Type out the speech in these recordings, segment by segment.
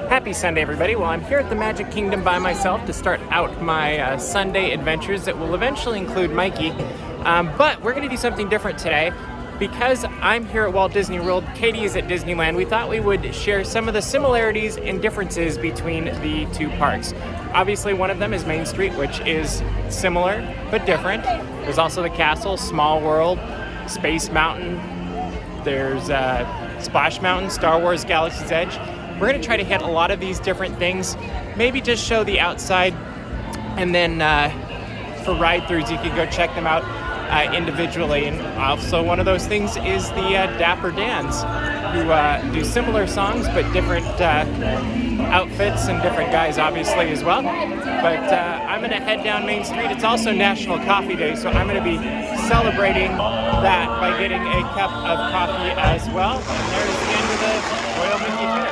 Happy Sunday, everybody. Well, I'm here at the Magic Kingdom by myself to start out my Sunday adventures that will eventually include Mikey. But we're going to do something different today. Because I'm here at Walt Disney World, Caitie is at Disneyland, we thought we would share some of the similarities and differences between the two parks. Obviously, one of them is Main Street, which is similar but different. There's also the castle, Small World, Space Mountain. There's Splash Mountain, Star Wars Galaxy's Edge. We're going to try to hit a lot of these different things. Maybe just show the outside, and then for ride-throughs, you can go check them out individually. And also one of those things is the Dapper Dans, who do similar songs but different outfits and different guys obviously as well. But I'm going to head down Main Street. It's also National Coffee Day, so I'm going to be celebrating that by getting a cup of coffee as well. And there's the end of the Royal Mickey Fair.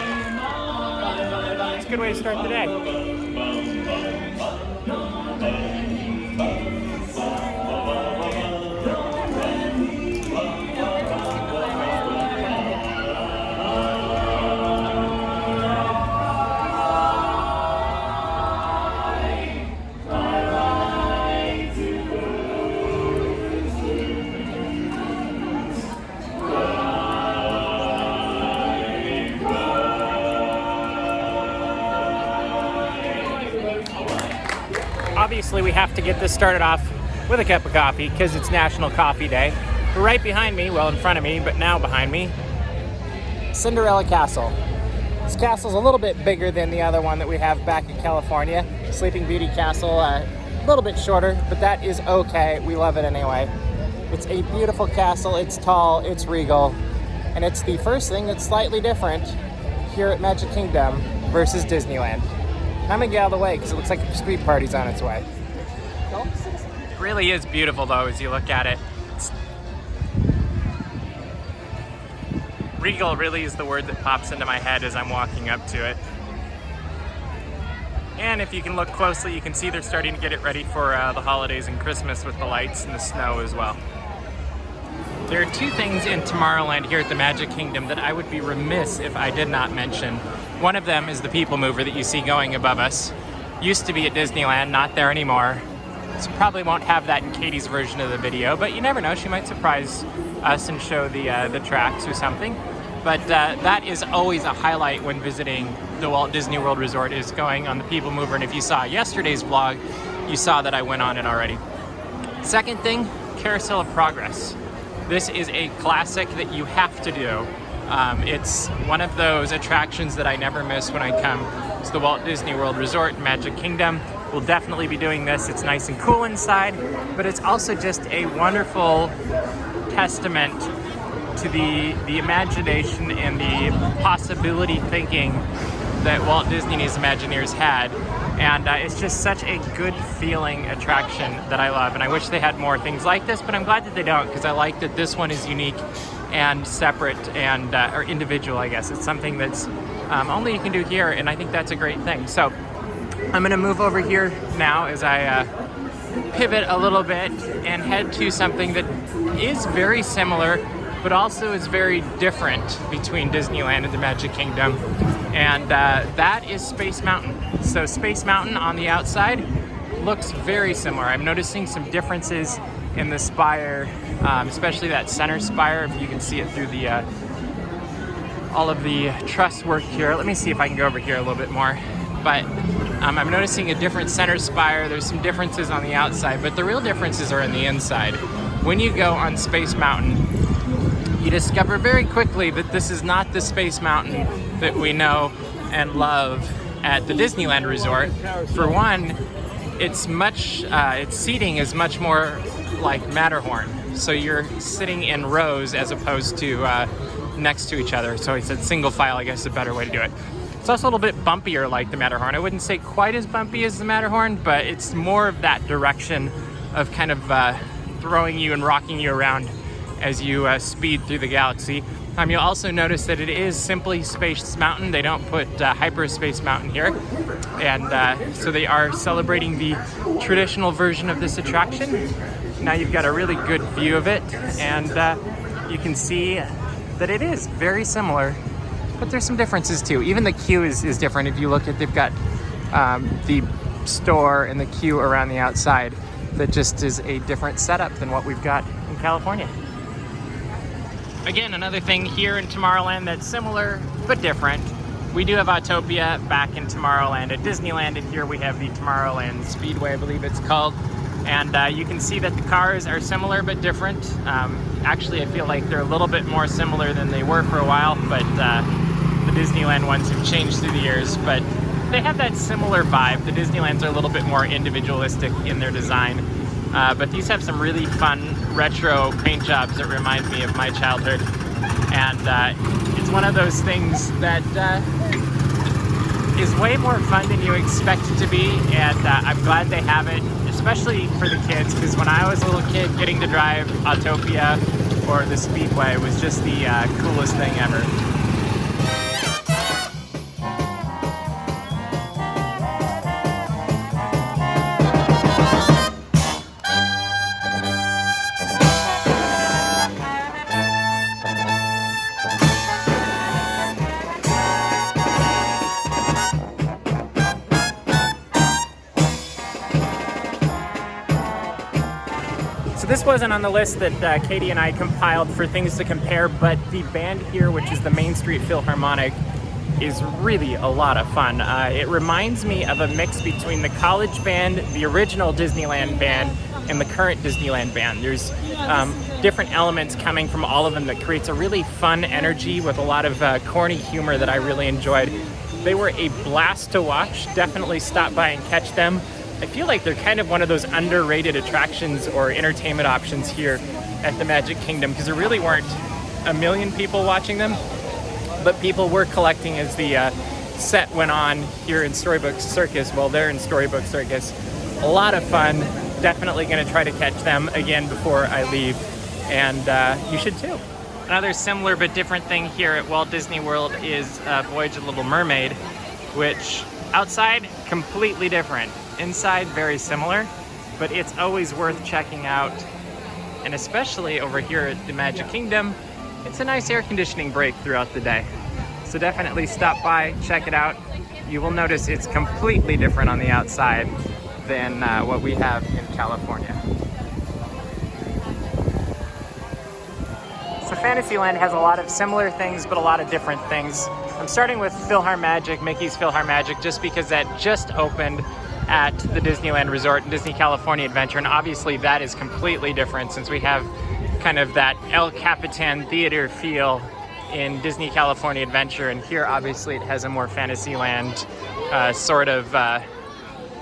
It's a good way to start the day. Obviously, we have to get this started off with a cup of coffee because it's National Coffee Day. But right behind me, well, in front of me, but now behind me, Cinderella Castle. This castle's a little bit bigger than the other one that we have back in California. Sleeping Beauty Castle, a little bit shorter, but that is okay. We love it anyway. It's a beautiful castle. It's tall, it's regal, and it's the first thing that's slightly different here at Magic Kingdom versus Disneyland. I'm gonna get out of the way because it looks like a street party's on its way. It really is beautiful though as you look at it. Regal really is the word that pops into my head as I'm walking up to it. And if you can look closely, you can see they're starting to get it ready for the holidays and Christmas with the lights and the snow as well. There are two things in Tomorrowland here at the Magic Kingdom that I would be remiss if I did not mention. One of them is the PeopleMover that you see going above us. Used to be at Disneyland, not there anymore. So probably won't have that in Caitie's version of the video, but you never know, she might surprise us and show the tracks or something. But that is always a highlight when visiting the Walt Disney World Resort, is going on the PeopleMover. And if you saw yesterday's vlog, you saw that I went on it already. Second thing, Carousel of Progress. This is a classic that you have to do. It's one of those attractions that I never miss when I come to the Walt Disney World Resort in Magic Kingdom. We'll definitely be doing this. It's nice and cool inside, but it's also just a wonderful testament to the imagination and the possibility thinking that Walt Disney and his Imagineers had. And it's just such a good feeling attraction that I love. And I wish they had more things like this, but I'm glad that they don't, because I like that this one is unique and separate and or individual, I guess. It's something that's only you can do here, and I think that's a great thing. So I'm gonna move over here now as I pivot a little bit and head to something that is very similar, but also is very different between Disneyland and the Magic Kingdom. And that is Space Mountain. So Space Mountain on the outside looks very similar. I'm noticing some differences in the spire, especially that center spire, if you can see it through the all of the truss work here. Let me see if I can go over here a little bit more. But I'm noticing a different center spire. There's some differences on the outside, but the real differences are in the inside. When you go on Space Mountain, you discover very quickly that this is not the Space Mountain that we know and love at the Disneyland Resort. For one, its seating is much more like Matterhorn. So you're sitting in rows as opposed to next to each other. So I said single file, I guess is a better way to do it. It's also a little bit bumpier like the Matterhorn. I wouldn't say quite as bumpy as the Matterhorn, but it's more of that direction of kind of throwing you and rocking you around as you speed through the galaxy. You'll also notice that it is simply Space Mountain. They don't put Hyperspace Mountain here. And so they are celebrating the traditional version of this attraction. Now you've got a really good view of it, and you can see that it is very similar, but there's some differences too. Even the queue is different. If you look at, they've got the store and the queue around the outside that just is a different setup than what we've got in California. Again, another thing here in Tomorrowland that's similar but different. We do have Autopia back in Tomorrowland at Disneyland, and here we have the Tomorrowland Speedway, I believe it's called. And you can see that the cars are similar but different. Actually, I feel like they're a little bit more similar than they were for a while, but the Disneyland ones have changed through the years. But they have that similar vibe. The Disneylands are a little bit more individualistic in their design. But these have some really fun retro paint jobs that remind me of my childhood. And it's one of those things that is way more fun than you expect it to be. And I'm glad they have it, especially for the kids, because when I was a little kid, getting to drive Autopia or the Speedway was just the coolest thing ever. This wasn't on the list that Katie and I compiled for things to compare, but the band here, which is the Main Street Philharmonic, is really a lot of fun. It reminds me of a mix between the college band, the original Disneyland band, and the current Disneyland band. There's different elements coming from all of them that creates a really fun energy with a lot of corny humor that I really enjoyed. They were a blast to watch. Definitely stop by and catch them. I feel like they're kind of one of those underrated attractions or entertainment options here at the Magic Kingdom, because there really weren't a million people watching them, but people were collecting as the set went on here in Storybook Circus. Well, they're in Storybook Circus. A lot of fun. Definitely going to try to catch them again before I leave, and you should too. Another similar but different thing here at Walt Disney World is Voyage of the Little Mermaid, which outside, completely different. Inside, very similar, but it's always worth checking out. And especially over here at the Magic Kingdom, it's a nice air conditioning break throughout the day. So definitely stop by, check it out. You will notice it's completely different on the outside than what we have in California. So Fantasyland has a lot of similar things, but a lot of different things. I'm starting with PhilharMagic, Mickey's PhilharMagic, just because that just opened at the Disneyland Resort and Disney California Adventure, and obviously that is completely different since we have kind of that El Capitan theater feel in Disney California Adventure, and here obviously it has a more Fantasyland sort of I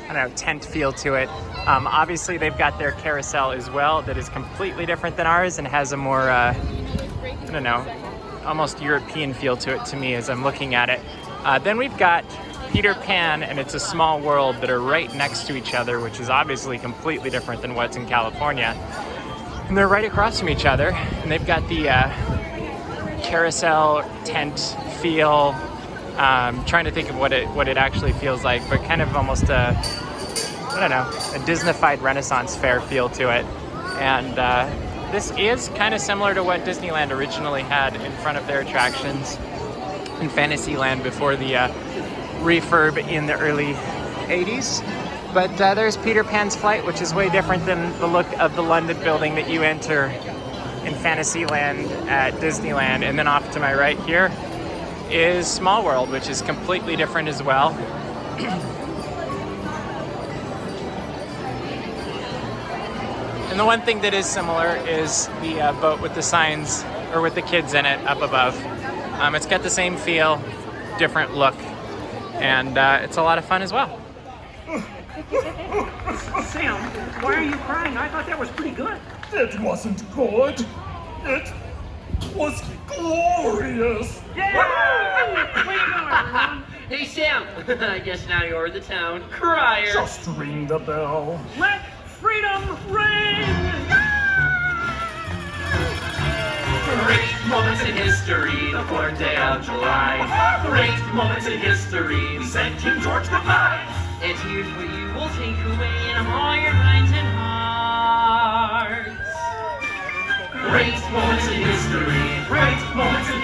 don't know, tent feel to it. Obviously they've got their carousel as well that is completely different than ours and has a more I don't know, almost European feel to it to me as I'm looking at it. Then we've got Peter Pan and It's a Small World that are right next to each other, which is obviously completely different than what's in California. And they're right across from each other, and they've got the carousel tent feel. Trying to think of what it actually feels like, but kind of almost a, I don't know, a Disney-fied Renaissance fair feel to it. And this is kind of similar to what Disneyland originally had in front of their attractions in Fantasyland before the refurb in the early 80s. But there's Peter Pan's Flight, which is way different than the look of the London building that you enter in Fantasyland at Disneyland. And then off to my right here is Small World, which is completely different as well. And the one thing that is similar is the boat with the signs, or with the kids in it up above. It's got the same feel, different look, and it's a lot of fun as well. Sam, why are you crying? I thought that was pretty good. It wasn't good. It was glorious. Yeah! Way to go, everyone. Hey, Sam. I guess now you're the town crier. Just ring the bell. Let freedom ring! Great moments in history, the 4th day of July. Great moments in history, we sent King George the Pie. And here's what you will take away in all your minds and hearts. Great moments in history, great moments in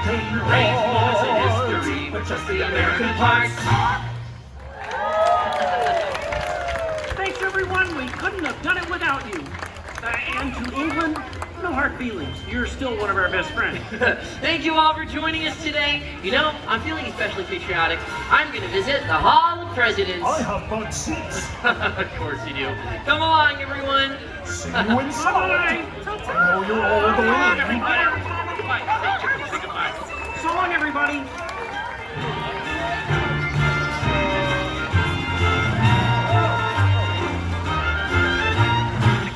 Great moments in history, but just the American parts. Thanks, everyone. We couldn't have done it without you. And to England, no hard feelings. You're still one of our best friends. Thank you all for joining us today. You know, I'm feeling especially patriotic. I'm going to visit the Hall of Presidents. I have bought seats. Of course you do. Come along, everyone. See you inside. I know you're all So long, going in. everybody. Say goodbye. So long, everybody.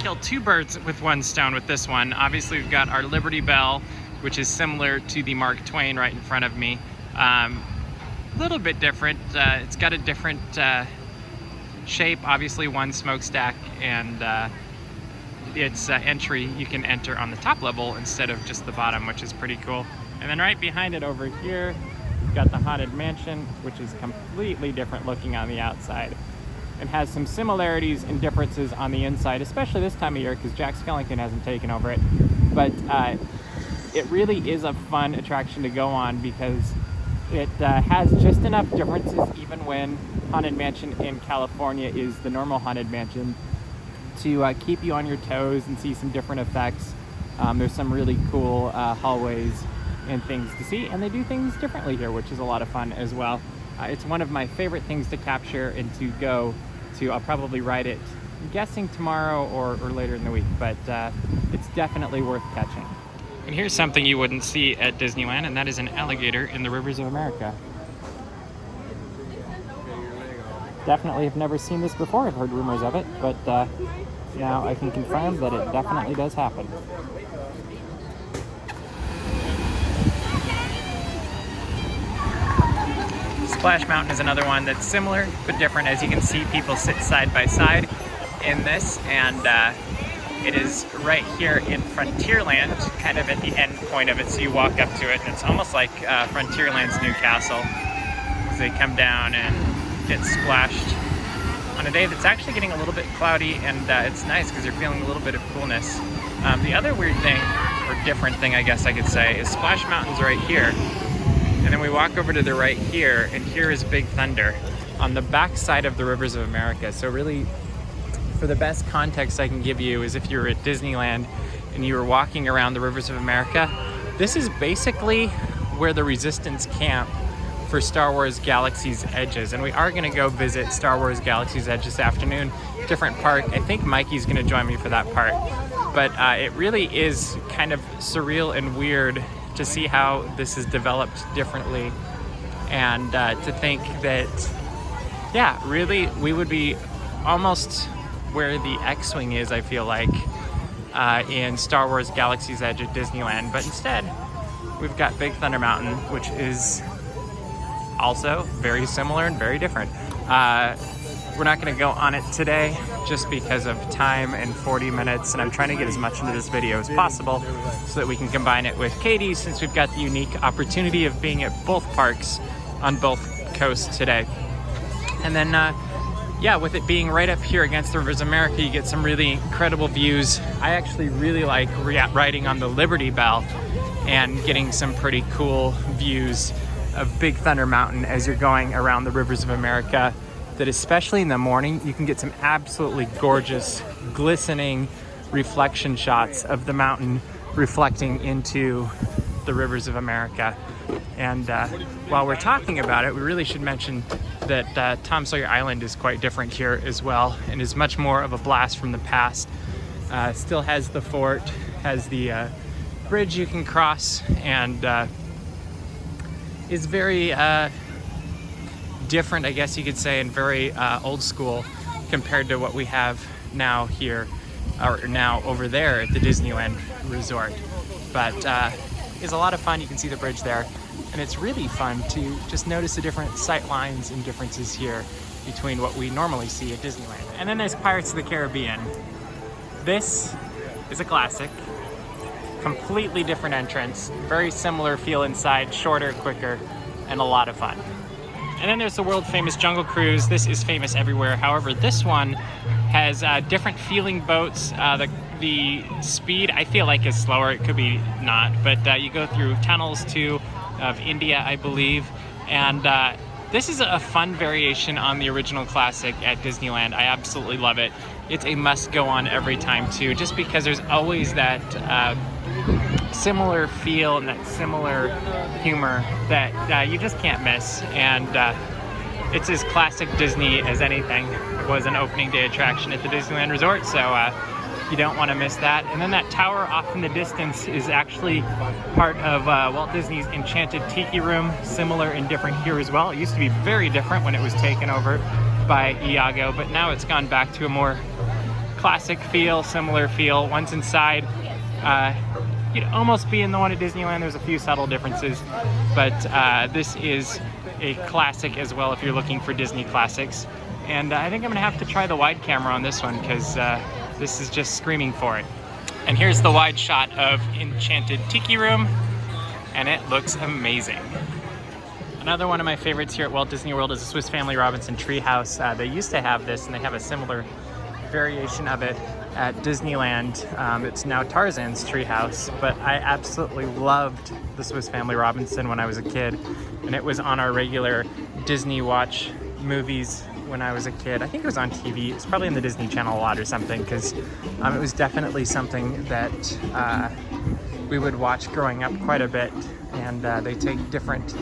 Kill two birds with one stone with this one. Obviously we've got our Liberty Bell, which is similar to the Mark Twain right in front of me. A little bit different. It's got a different shape, obviously one smokestack, and its entry you can enter on the top level instead of just the bottom, which is pretty cool. And then right behind it over here, we've got the Haunted Mansion, which is completely different looking on the outside. It has some similarities and differences on the inside, especially this time of year because Jack Skellington hasn't taken over it. But it really is a fun attraction to go on because it has just enough differences even when Haunted Mansion in California is the normal Haunted Mansion to keep you on your toes and see some different effects. There's some really cool hallways and things to see, and they do things differently here, which is a lot of fun as well. It's one of my favorite things to capture and to go to. I'll probably ride it, I'm guessing tomorrow or later in the week, but it's definitely worth catching. And here's something you wouldn't see at Disneyland, and that is an alligator in the rivers of America. Definitely have never seen this before. I've heard rumors of it, but now I can confirm that it definitely does happen. Splash Mountain is another one that's similar but different. As you can see, people sit side by side in this, and it is right here in Frontierland, kind of at the end point of it, so you walk up to it, and it's almost like Frontierland's new castle, as they come down and get splashed on a day that's actually getting a little bit cloudy, and it's nice because you're feeling a little bit of coolness. The other weird thing, or different thing I guess I could say, is Splash Mountain's right here. And then we walk over to the right here, and here is Big Thunder on the back side of the Rivers of America. So really, for the best context I can give you is if you were at Disneyland and you were walking around the Rivers of America, this is basically where the Resistance camp for Star Wars Galaxy's Edge is. And we are gonna go visit Star Wars Galaxy's Edge this afternoon, different park. I think Mikey's gonna join me for that part. But it really is kind of surreal and weird to see how this is developed differently, and to think that, yeah, really we would be almost where the X-Wing is, I feel like, in Star Wars Galaxy's Edge at Disneyland. But instead, we've got Big Thunder Mountain, which is also very similar and very different. We're not gonna go on it today just because of time and 40 minutes, and I'm trying to get as much into this video as possible so that we can combine it with Caitie, since we've got the unique opportunity of being at both parks on both coasts today. And then, yeah, with it being right up here against the Rivers of America, you get some really incredible views. I actually really like riding on the Liberty Bell and getting some pretty cool views of Big Thunder Mountain as you're going around the Rivers of America, that especially in the morning, you can get some absolutely gorgeous, glistening reflection shots of the mountain reflecting into the Rivers of America. And while we're talking about it, we really should mention that Tom Sawyer Island is quite different here as well, and is much more of a blast from the past. Still has the fort, has the bridge you can cross, and is very different, I guess you could say, and very old school compared to what we have now here, or now over there at the Disneyland Resort. But it's a lot of fun. You can see the bridge there, and it's really fun to just notice the different sight lines and differences here between what we normally see at Disneyland. And then there's Pirates of the Caribbean. This is a classic, completely different entrance, very similar feel inside, shorter, quicker, and a lot of fun. And then there's the world famous Jungle Cruise. This is famous everywhere. However, this one has different feeling boats. The speed I feel like is slower, it could be not, but you go through tunnels too of India, I believe, and this is a fun variation on the original classic at Disneyland. I absolutely love it. It's a must go on every time too, just because there's always that similar feel and that similar humor that you just can't miss, and it's as classic Disney as anything. It was an opening day attraction at the Disneyland Resort, so you don't want to miss that. And then that tower off in the distance is actually part of Walt Disney's Enchanted Tiki Room, similar and different here as well. It used to be very different when it was taken over by Iago, but now it's gone back to a more classic feel, similar feel. Once inside, you'd almost be in the one at Disneyland. There's a few subtle differences, but this is a classic as well if you're looking for Disney classics. And I think I'm gonna have to try the wide camera on this one because this is just screaming for it. And here's the wide shot of Enchanted Tiki Room, and it looks amazing. Another one of my favorites here at Walt Disney World is the Swiss Family Robinson Treehouse. They used to have this, and they have a similar variation of it at Disneyland. It's now Tarzan's Treehouse, but I absolutely loved the Swiss Family Robinson when I was a kid, and it was on our regular Disney Watch movies when I was a kid. I think it was on TV. It was probably in the Disney Channel a lot or something, because it was definitely something that we would watch growing up quite a bit, and they take different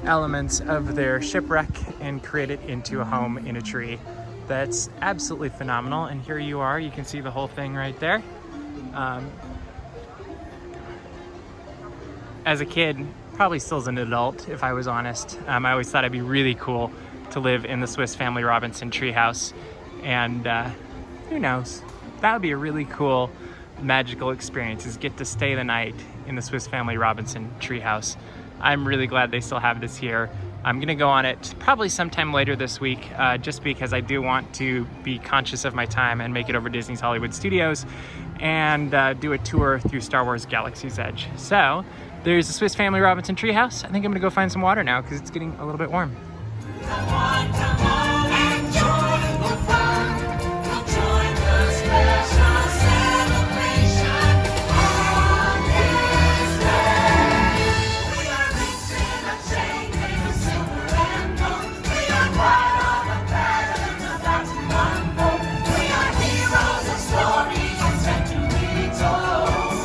elements of their shipwreck and create it into a home in a tree. That's absolutely phenomenal, and here you are. You can see the whole thing right there. As a kid, probably still as an adult, if I was honest, I always thought it'd be really cool to live in the Swiss Family Robinson treehouse, and who knows, that would be a really cool magical experience, is get to stay the night in the Swiss Family Robinson treehouse. I'm really glad they still have this here. I'm gonna go on it probably sometime later this week, just because I do want to be conscious of my time and make it over Disney's Hollywood Studios and do a tour through Star Wars Galaxy's Edge. So there's the Swiss Family Robinson treehouse. I think I'm gonna go find some water now because it's getting a little bit warm. Come on, and join the fun. Join the special celebration on this day. We are mixing a chain made of silver and gold. We are part of a pattern of that's one boat. We are heroes of stories and set to be told.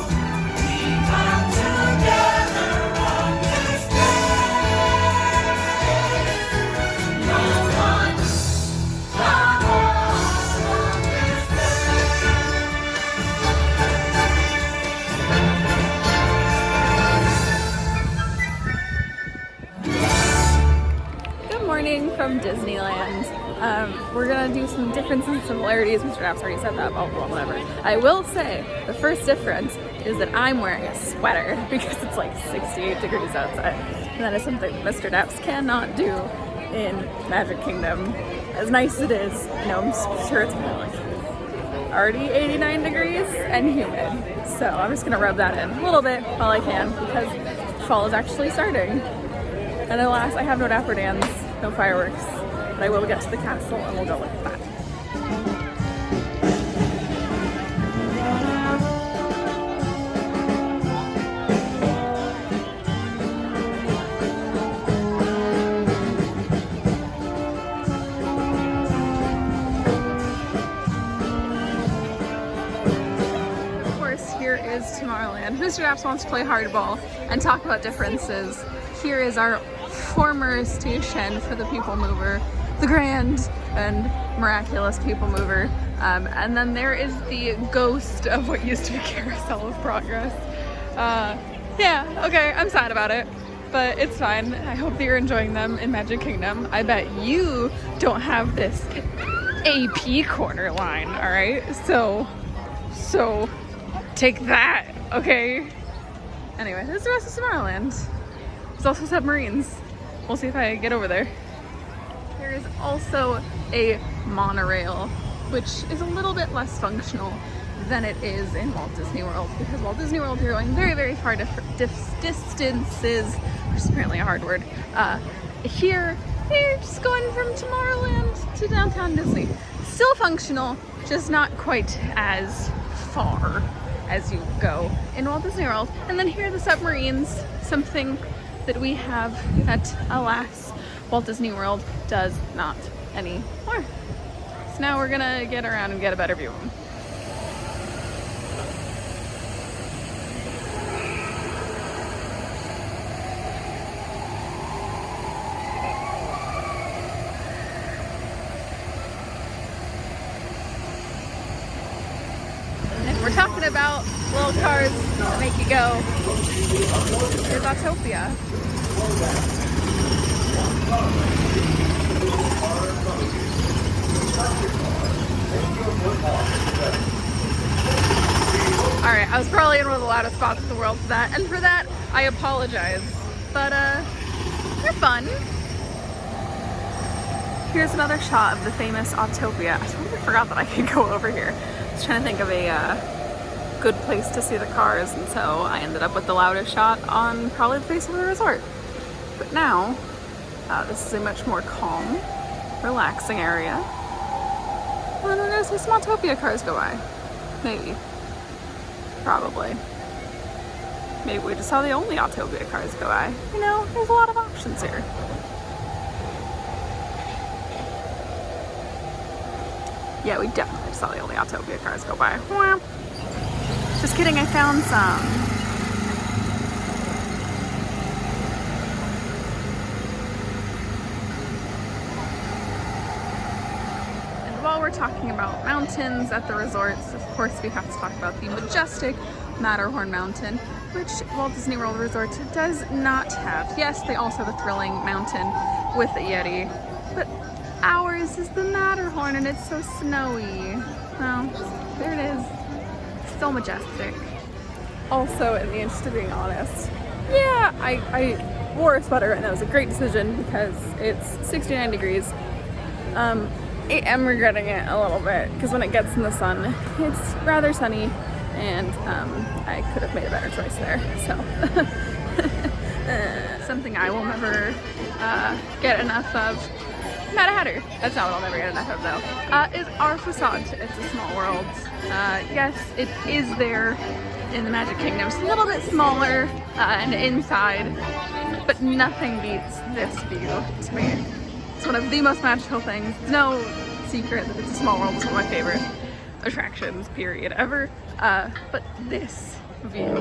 We come together on this day. From Disneyland. We're gonna do some differences and similarities. Mr. Daps already said that, blah, blah, whatever. I will say the first difference is that I'm wearing a sweater because it's like 68 degrees outside. And that is something Mr. Daps cannot do in Magic Kingdom. As nice as it is, you know, I'm sure it's gonna be like already 89 degrees and humid. So I'm just gonna rub that in a little bit while I can because fall is actually starting. And alas, I have no dapper dans, no fireworks, but I will get to the castle and we'll go look at that. Of course, here is Tomorrowland. Mr. Daps wants to play hardball and talk about differences. Here is our former station for the PeopleMover, the grand and miraculous PeopleMover. And then there is the ghost of what used to be Carousel of Progress. Yeah, okay, I'm sad about it, but it's fine. I hope that you're enjoying them in Magic Kingdom. I bet you don't have this AP corner line, all right? So take that, okay? Anyway, this is the rest of Tomorrowland. There's also submarines. We'll see if I get over there. There is also a monorail, which is a little bit less functional than it is in Walt Disney World, because Walt Disney World you're going very, very far distances, which is apparently a hard word. Here, you're just going from Tomorrowland to downtown Disney. Still functional, just not quite as far as you go in Walt Disney World. And then here are the submarines, something that we have that, alas, Walt Disney World does not anymore. So now we're gonna get around and get a better view of them. If we're talking about little cars that make you go, here's Autopia. Alright, I was probably in one of the loudest spots in the world for that, and for that, I apologize. But, they're fun. Here's another shot of the famous Autopia. I totally forgot that I could go over here. I was trying to think of a good place to see the cars, and so I ended up with the loudest shot on probably the face of the resort. But now, this is a much more calm, relaxing area. And we're gonna see some Autopia cars go by. Maybe. Probably. Maybe we just saw the only Autopia cars go by. You know, there's a lot of options here. Yeah, we definitely saw the only Autopia cars go by. Wah. Just kidding, I found some. While we're talking about mountains at the resorts, of course we have to talk about the majestic Matterhorn Mountain, which Walt Disney World Resort does not have. Yes, they also have a thrilling mountain with the Yeti, but ours is the Matterhorn and it's so snowy. Well, there it is. So majestic. Also, in the interest of being honest, yeah, I wore a sweater and that was a great decision because it's 69 degrees. I am regretting it a little bit because when it gets in the sun, it's rather sunny and I could have made a better choice there, so. Something I will never get enough of, Mad Hatter, that's not what I'll never get enough of though, is our facade. It's a Small World. Yes, it is there in the Magic Kingdom. It's a little bit smaller and inside, but nothing beats this view to me. It's one of the most magical things. It's no secret that it's a Small World. It's one of my favorite attractions, period, ever. But this view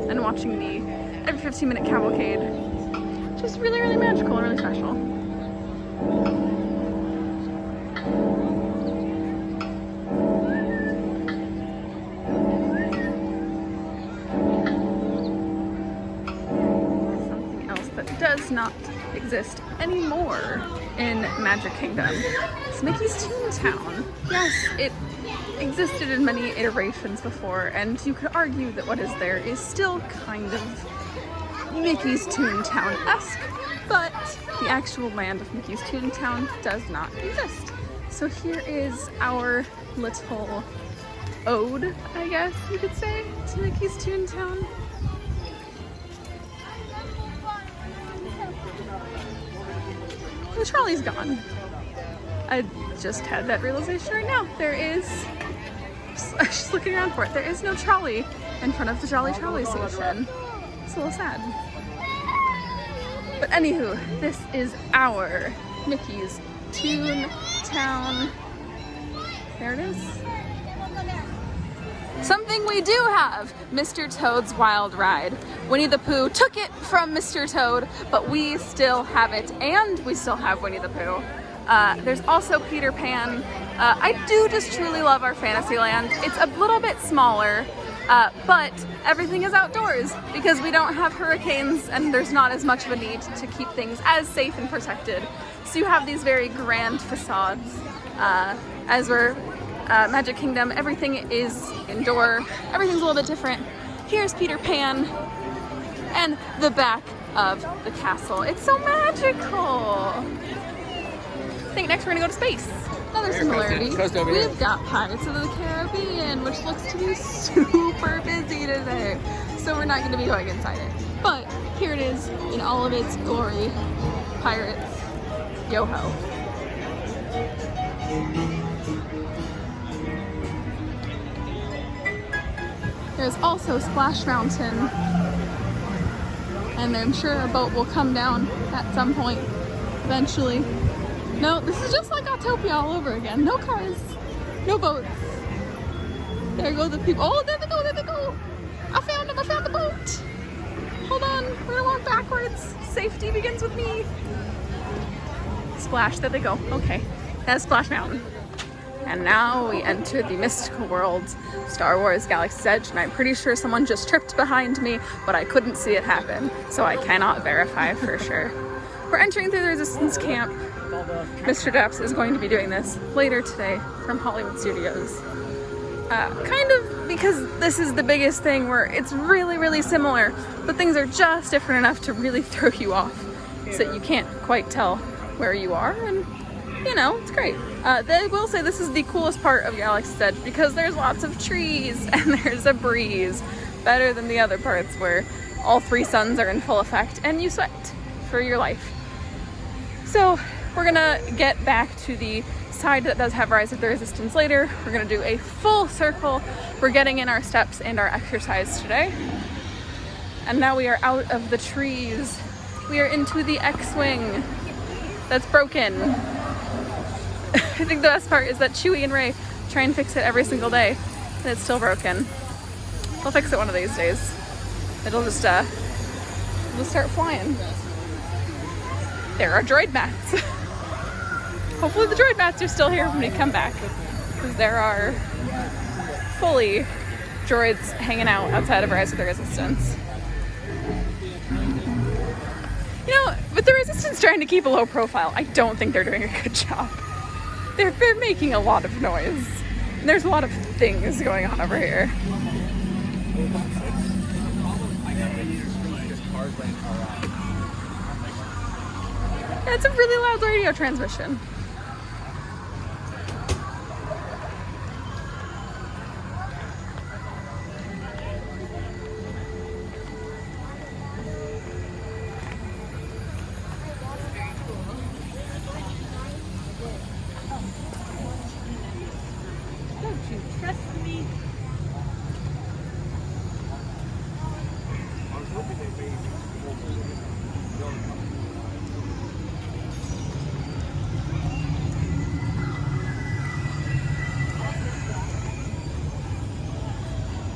and watching the every 15-minute cavalcade, just really, really magical and really special. Something else that does not exist anymore in Magic Kingdom. It's Mickey's Toontown. Yes, it existed in many iterations before, and you could argue that what is there is still kind of Mickey's Toontown-esque, but the actual land of Mickey's Toontown does not exist. So here is our little ode, I guess you could say, to Mickey's Toontown. The trolley's gone. I just had that realization right now. There is, I was just looking around for it, there is no trolley in front of the Jolly Trolley station. It's a little sad. But anywho, this is our Mickey's Toontown. There it is. Something we do have, Mr. Toad's Wild Ride. Winnie the Pooh took it from Mr. Toad, but we still have it, and we still have Winnie the Pooh. There's also Peter Pan. I do just truly love our Fantasyland. It's a little bit smaller, but everything is outdoors because we don't have hurricanes and there's not as much of a need to keep things as safe and protected. So you have these very grand facades. As we're Magic Kingdom, everything is indoor. Everything's a little bit different. Here's Peter Pan and the back of the castle. It's so magical. I think next we're gonna go to space. Another similarity. We've got Pirates of the Caribbean, which looks to be super busy today. So we're not gonna be going inside it. But here it is in all of its glory. Pirates, yo ho. There's also Splash Mountain, and I'm sure a boat will come down at some point eventually. No, this is just like Autopia all over again. No cars, no boats. There go the people. Oh, there they go, there they go. I found them, I found the boat. Hold on, we're gonna walk backwards. Safety begins with me. Splash, there they go. Okay, that's Splash Mountain. And now we enter the mystical world, Star Wars Galaxy's Edge, and I'm pretty sure someone just tripped behind me, but I couldn't see it happen, so I cannot verify for sure. We're entering through the Resistance Camp. Mr. Daps is going to be doing this later today from Hollywood Studios. Kind of because this is the biggest thing where it's really, really similar, but things are just different enough to really throw you off, so you can't quite tell where you are, and you know, it's great. They will say this is the coolest part of Galaxy's Edge because there's lots of trees and there's a breeze, better than the other parts where all three suns are in full effect and you sweat for your life. So we're gonna get back to the side that does have Rise of the Resistance later. We're gonna do a full circle. We're getting in our steps and our exercise today. And now we are out of the trees. We are into the X-Wing that's broken. I think the best part is that Chewie and Rey try and fix it every single day, and it's still broken. We'll fix it one of these days. It'll just start flying. There are droid mats. Hopefully the droid mats are still here when we come back, because there are fully droids hanging out outside of Rise of the Resistance. You know, with the Resistance trying to keep a low profile, I don't think they're doing a good job. They're making a lot of noise. There's a lot of things going on over here. Yeah, it's a really loud radio transmission.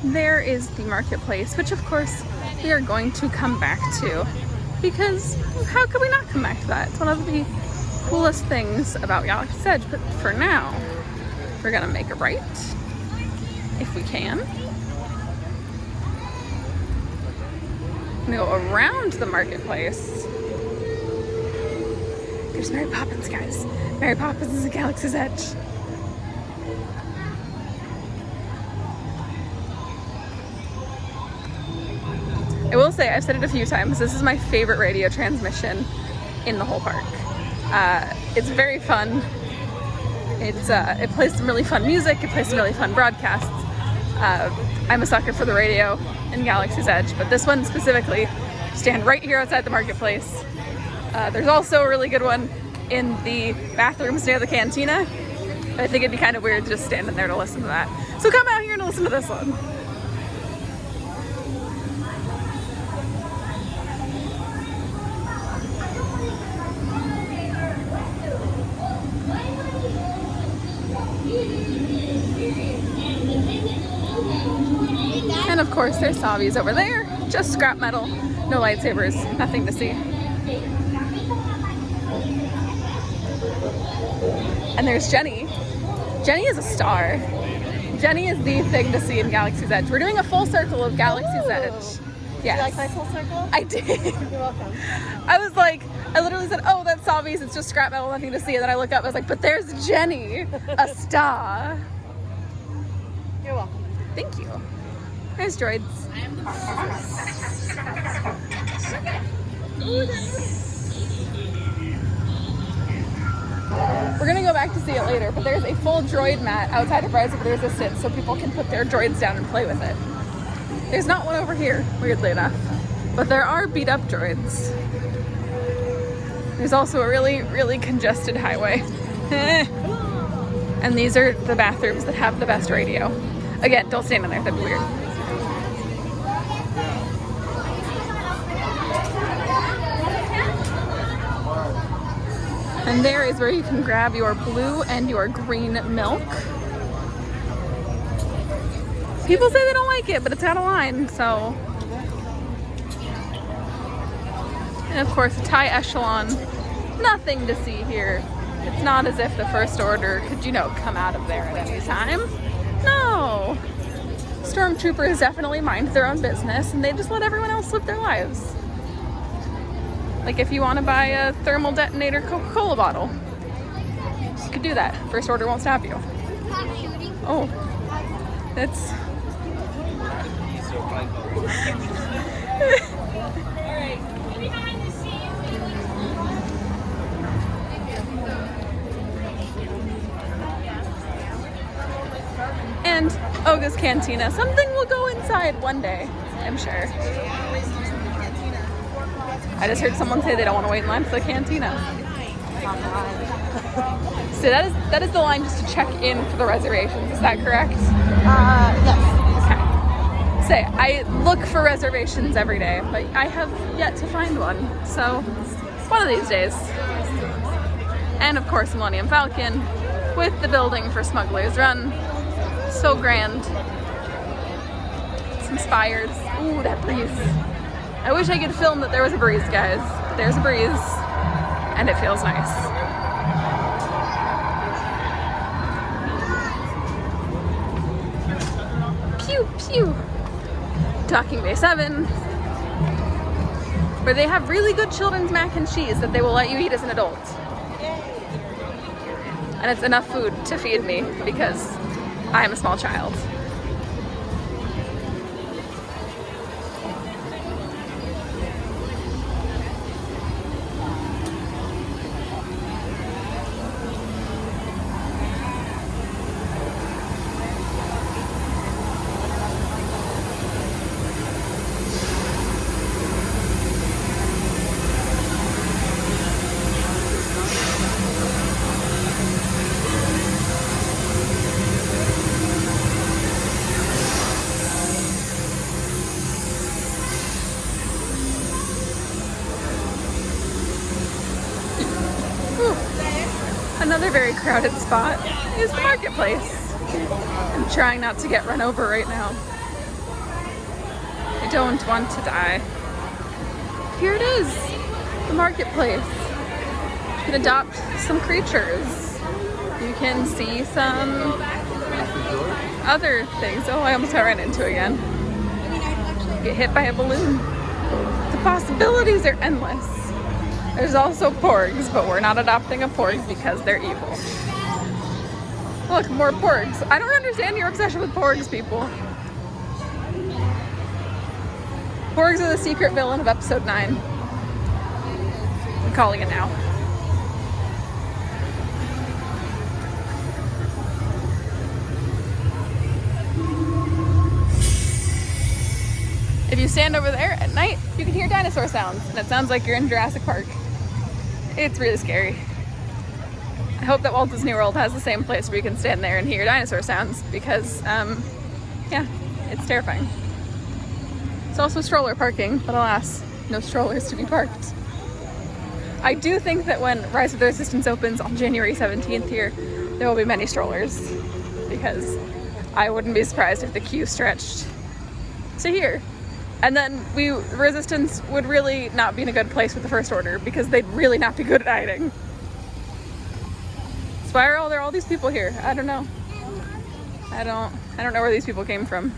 There is the marketplace, which of course we are going to come back to, because how could we not come back to that? It's one of the coolest things about Galaxy's Edge, but for now, we're gonna make a right, if we can. We're gonna go around the marketplace. There's Mary Poppins, guys. Mary Poppins is at Galaxy's Edge. I will say, I've said it a few times, this is my favorite radio transmission in the whole park. It's very fun. It plays some really fun music, it plays some really fun broadcasts. I'm a sucker for the radio in Galaxy's Edge, but this one specifically, stand right here outside the marketplace. There's also a really good one in the bathrooms near the cantina. I think it'd be kind of weird just standing there to listen to that. So come out here and listen to this one. And of course there's Savi's over there, just scrap metal, no lightsabers, nothing to see. And there's Jenny. Jenny is a star. Jenny is the thing to see in Galaxy's Edge. We're doing a full circle of Galaxy's Edge. Yes. Did you like my full circle? I did. You're welcome. I was like, I literally said, oh, that's Savi's, it's just scrap metal, nothing to see. And then I look up, I was like, but there's Jenny, a star. You're welcome. Thank you. There's droids. We're gonna go back to see it later, but there's a full droid mat outside of Rise of the Resistance so people can put their droids down and play with it. There's not one over here, weirdly enough, but there are beat up droids. There's also a really, really congested highway. And these are the bathrooms that have the best radio. Again, don't stand in there, that'd be weird. And there is where you can grab your blue and your green milk. People say they don't like it, but it's out of line, so. And of course, Thai echelon. Nothing to see here. It's not as if the first order could, you know, come out of there at any time. No. Stormtroopers definitely mind their own business and they just let everyone else live their lives. Like if you want to buy a thermal detonator Coca-Cola bottle, you could do that. First order won't stop you. Oh, that's... And Oga's Cantina. Something will go inside one day, I'm sure. I just heard someone say they don't want to wait in line for the cantina. So that is the line just to check in for the reservations. Is that correct? Yes. Okay. Say, I look for reservations every day, but I have yet to find one. So, one of these days. And of course, Millennium Falcon with the building for Smuggler's Run. So grand. Some spires. Ooh, that breeze. I wish I could film that there was a breeze, guys. There's a breeze, and it feels nice. Pew, pew. Docking Bay 7, where they have really good children's mac and cheese that they will let you eat as an adult. And it's enough food to feed me because I am a small child. Another very crowded spot is the marketplace. I'm trying not to get run over right now. I don't want to die. Here it is, the marketplace. You can adopt some creatures. You can see some other things. Oh, I almost got ran into again. Get hit by a balloon. The possibilities are endless. There's also porgs, but we're not adopting a porg because they're evil. Look, more porgs. I don't understand your obsession with porgs, people. Porgs are the secret villain of episode 9. I'm calling it now. If you stand over there at night, you can hear dinosaur sounds, and it sounds like you're in Jurassic Park. It's really scary. I hope that Walt Disney World has the same place where you can stand there and hear dinosaur sounds because, yeah, it's terrifying. It's also stroller parking, but alas, no strollers to be parked. I do think that when Rise of the Resistance opens on January 17th here, there will be many strollers because I wouldn't be surprised if the queue stretched to here. And then Resistance would really not be in a good place with the First Order because they'd really not be good at hiding. So why are there all these people here? I don't know. I don't know where these people came from.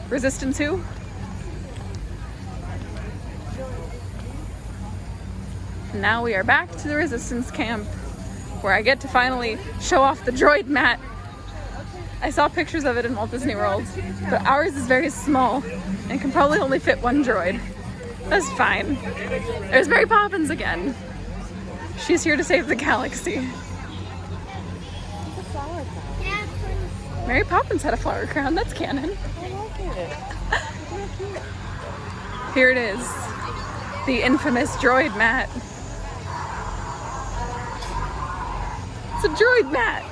Resistance who? Now we are back to the Resistance camp where I get to finally show off the droid mat. I saw pictures of it in Walt Disney World, but ours is very small and can probably only fit one droid. That's fine. There's Mary Poppins again. She's here to save the galaxy. Mary Poppins had a flower crown. That's canon. Here it is. The infamous droid mat. It's a droid mat.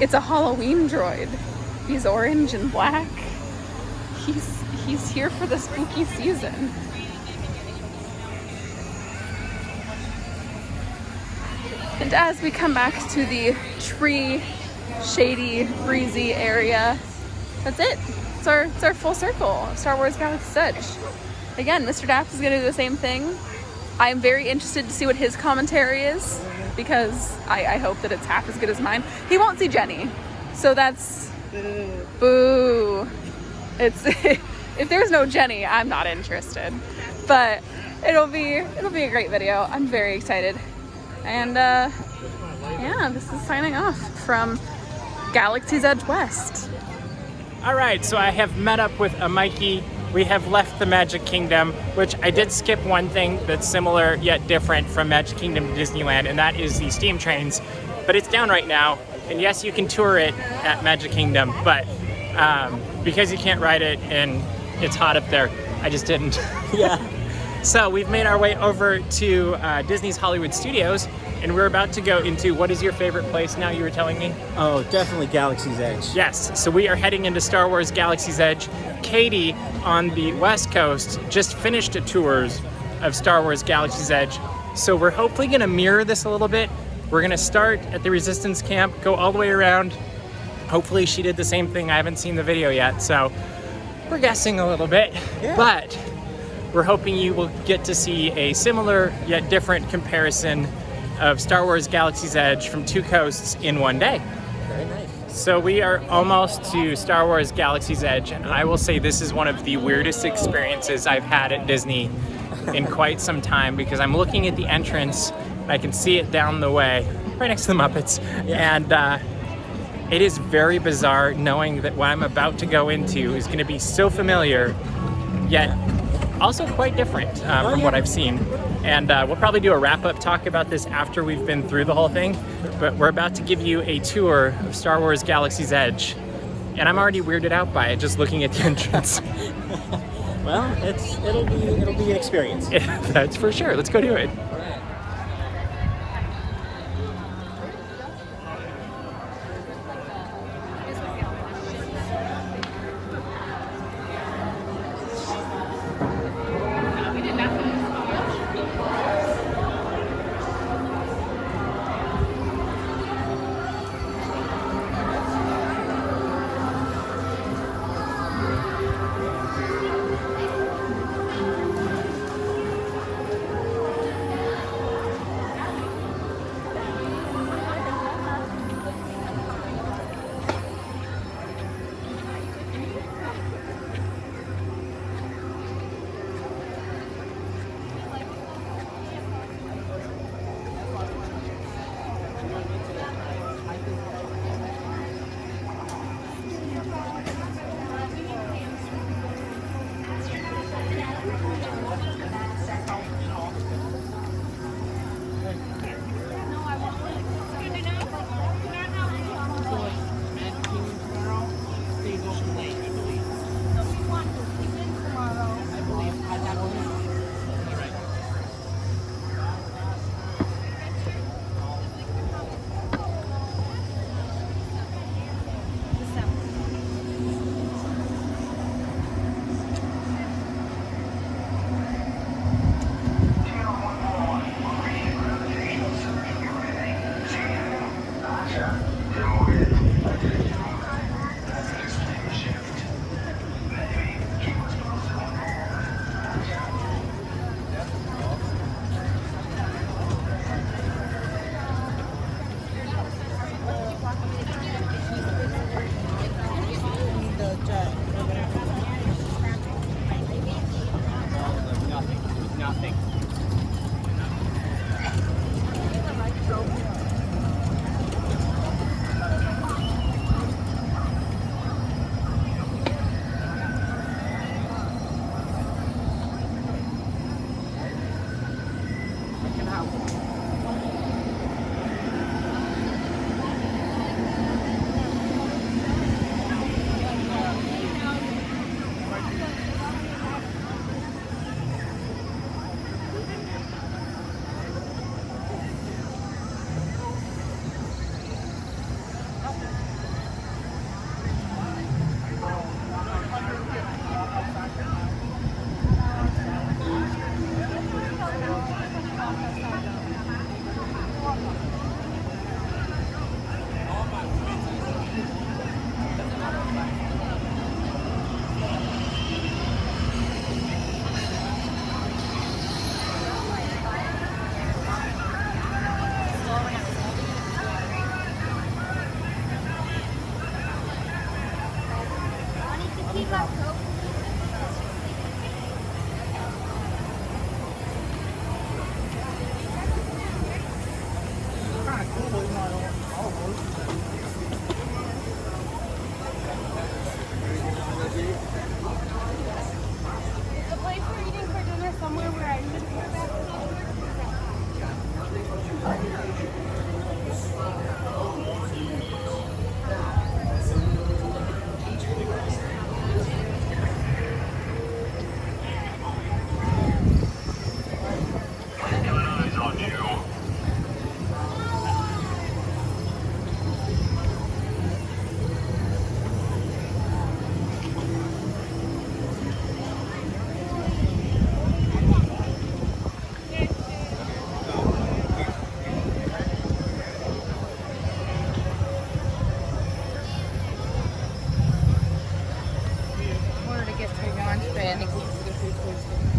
It's a Halloween droid. He's orange and black. He's here for the spooky season. And as we come back to the tree, shady, breezy area, that's it. It's our full circle of Star Wars Galaxy's Edge. Again, Mr. Daps is gonna do the same thing. I'm very interested to see what his commentary is, because I hope that it's half as good as mine. He won't see Jenny, so that's boo. It's if there's no Jenny, I'm not interested. But it'll be a great video. I'm very excited. And yeah, this is signing off from Galaxy's Edge West. All right, so I have met up with a Mikey. We have left the Magic Kingdom, which I did skip one thing that's similar yet different from Magic Kingdom to Disneyland, and that is the steam trains. But it's down right now, and yes, you can tour it at Magic Kingdom, but because you can't ride it and it's hot up there, I just didn't. Yeah. So we've made our way over to Disney's Hollywood Studios, and we're about to go into, what is your favorite place now, you were telling me? Oh, definitely Galaxy's Edge. Yes, so we are heading into Star Wars Galaxy's Edge. Caitie on the West Coast just finished a tours of Star Wars Galaxy's Edge. So we're hopefully gonna mirror this a little bit. We're gonna start at the Resistance Camp, go all the way around. Hopefully she did the same thing. I haven't seen the video yet, so we're guessing a little bit. Yeah. But we're hoping you will get to see a similar yet different comparison of Star Wars Galaxy's Edge from two coasts in one day. Very nice. So we are almost to Star Wars Galaxy's Edge, and I will say this is one of the weirdest experiences I've had at Disney in quite some time, because I'm looking at the entrance and I can see it down the way, right next to the Muppets, and it is very bizarre knowing that what I'm about to go into is going to be so familiar, yet also quite different from what I've seen. And we'll probably do a wrap-up talk about this after we've been through the whole thing, but we're about to give you a tour of Star Wars Galaxy's Edge, and I'm already weirded out by it just looking at the entrance. Well, it'll be an experience. Yeah, that's for sure. Let's go do it. The place we're eating for dinner somewhere where I live here back in order to get to your lunch tray, I think we need to go through towards the